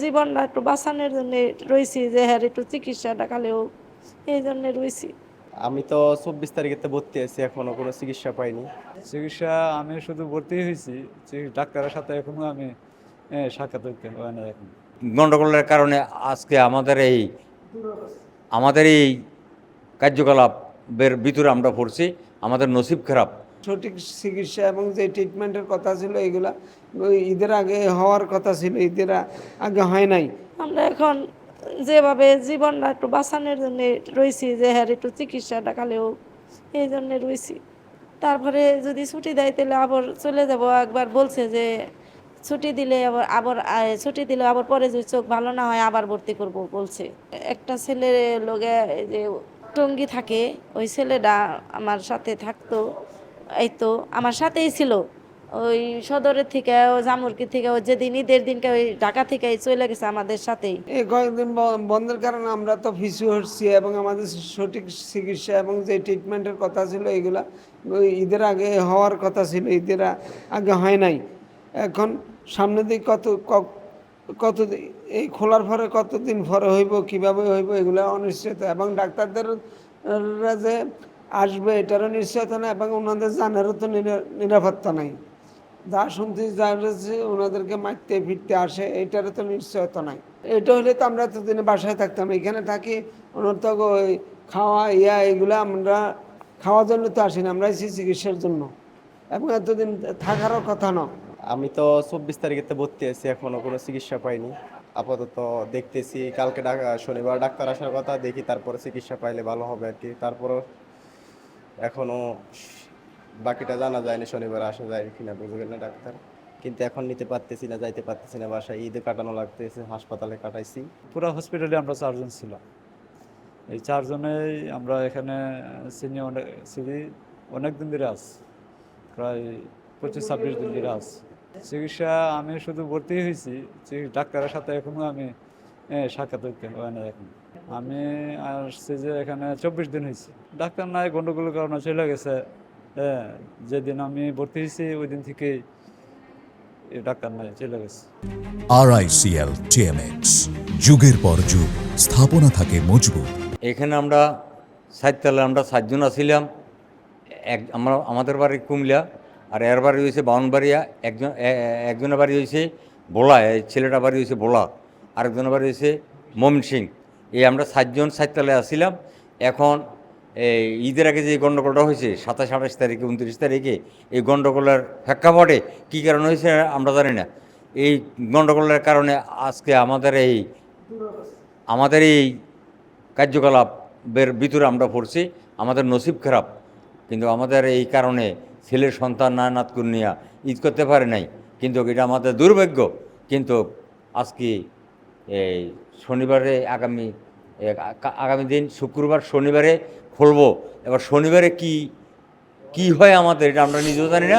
জীবনটা একটু বাঁচানোর জন্য রয়েছি, যে হ্যাঁ একটু চিকিৎসাটা খালি হোক, এই জন্য রয়েছি। আমি তো 24 তারিখেতে ভর্তি আছি, এখনো কোনো চিকিৎসা পাইনি। চিকিৎসা আমি শুধু ভর্তি হয়েছি, ডাক্তারের সাথে এখনো আমি সাক্ষাৎ করতে হয় না এখন। গণ্ডগোলের কারণে আজকে আমাদের এই কার্যকলাপের ভিতরে আমরা পড়ছি। আমাদের নসিব খারাপ। সঠিক চিকিৎসা এবং যে ট্রিটমেন্টের কথা ছিল এগুলা ওই ঈদের আগে হওয়ার কথা ছিল, ঈদের আগে হয় নাই। আমরা এখন যেভাবে জীবনটা একটু বাঁচানোর জন্য রয়েছি, যে হ্যাঁ একটু চিকিৎসাটা খালি হোক, এই জন্য রয়েছি। তারপরে যদি ছুটি দেয় তাহলে আবার চলে যাব। একবার বলছে যে ছুটি দিলে আবার আবার ছুটি দিলে আবার পরে যদি চোখ ভালো না হয় আবার ভর্তি করব বলছে। একটা ছেলের লোকে এই যে টঙ্গী থাকে, ওই ছেলেটা আমার সাথে থাকতো, এই তো আমার সাথেই ছিল। ওই সদরের থেকে ও জামুরকি থেকে ও যেদিন ঈদের দিনকে ওই ঢাকা থেকে চলে গেছে আমাদের সাথেই। এই কয়েকদিন বন্ধের কারণে আমরা তো পিছু হচ্ছি এবং আমাদের সঠিক চিকিৎসা এবং যে ট্রিটমেন্টের কথা ছিল এগুলা ওই ঈদের আগে হওয়ার কথা ছিল, ঈদের আগে হয় নাই। এখন সামনে দিকে কত এই খোলার পরে কতদিন পরে হইব, কিভাবে হইব, এগুলো অনিশ্চয়তা এবং ডাক্তারদের যে আসবে এটারও নিশ্চয়তা নাই এবং ওনাদের জানারও তো নিরাপত্তা নাই। যা শুনতে যাচ্ছে ওনাদেরকে মারতে ফিরতে আসে, এটারও তো নিশ্চয়তা নাই। এটা হলে তো আমরা এতদিনে বাসায় থাকতাম, এখানে থাকি। ওনার তো ওই খাওয়া এগুলো আমরা খাওয়ার জন্য তো আসি না, আমরা এসেছি চিকিৎসার জন্য এবং এতদিন থাকারও কথা না। আমি তো 24 তারিখেতে ভর্তি আছি, এখনো কোনো চিকিৎসা পাইনি। আপাতত দেখতেছি, কালকে শনিবার ডাক্তার আসার কথা, দেখি তারপরে চিকিৎসা পাইলে ভালো হবে আর কি। তারপরও এখনো বাকিটা জানা যায়নি, শনিবার আসা যায় কিনা বুঝবেন না ডাক্তার। কিন্তু এখন নিতে পারতেছি না, যাইতে পারতেছি না বাসায়। ঈদে কাটানো লাগতেছে, হাসপাতালে কাটাইছি। পুরো হসপিটালে আমরা 4 জন ছিলাম। এই 4 জনেই আমরা এখানে অনেক দিন ধরে আছি, প্রায় 25-26 দিন ধরে আছি। চিকিৎসা আমি শুধু ভর্তি হয়েছি, ডাক্তারের সাথে এখনো আমি সাক্ষাৎ করতে হয় না এখন। আমি আসছি যে এখানে 24 দিন হয়েছে। ডাক্তার নাই, গন্ডগোলের কারণে চলে গেছে। হ্যাঁ, যেদিন আমি ভর্তি হয়েছি ওই দিন থেকেই ডাক্তার নাই, চলে গেছে। RICL TMX, যুগের পর যুগ স্থাপনা থাকে মজবুত। এখানে আমরা 7 তলায় আমরা 7 জন ছিলাম। আমাদের বাড়ি কুমিল্লা, আর এর বাড়ি হয়েছে বাউনবাড়িয়া। একজনের বাড়ি হয়েছে বোলা, এই ছেলেটা বাড়ি হয়েছে বোলা, আরেকজনের বাড়ি হয়েছে ময়মনসিংহ। এই আমরা 7 জন 7 তলায় আসছিলাম। এখন এই ঈদের আগে যে গণ্ডগোলটা হয়েছে 27, 28 তারিখে, 29 তারিখে, এই গণ্ডগোলের প্রেক্ষাপটে কী কারণ হয়েছে আমরা জানি না। এই গণ্ডগোলের কারণে আজকে আমাদের এই কার্যকলাপের ভিতরে আমরা পড়ছি। আমাদের নসিব খারাপ, কিন্তু আমাদের এই কারণে ছেলের সন্তান নাত কন্যা ঈদ করতে পারে নাই, কিন্তু এটা আমাদের দুর্ভাগ্য। কিন্তু আজকে এই শনিবারে আগামী দিন শুক্রবার শনিবারে খুলবো। এবার শনিবারে কি হয় আমাদের এটা আমরা নিজেও জানি না।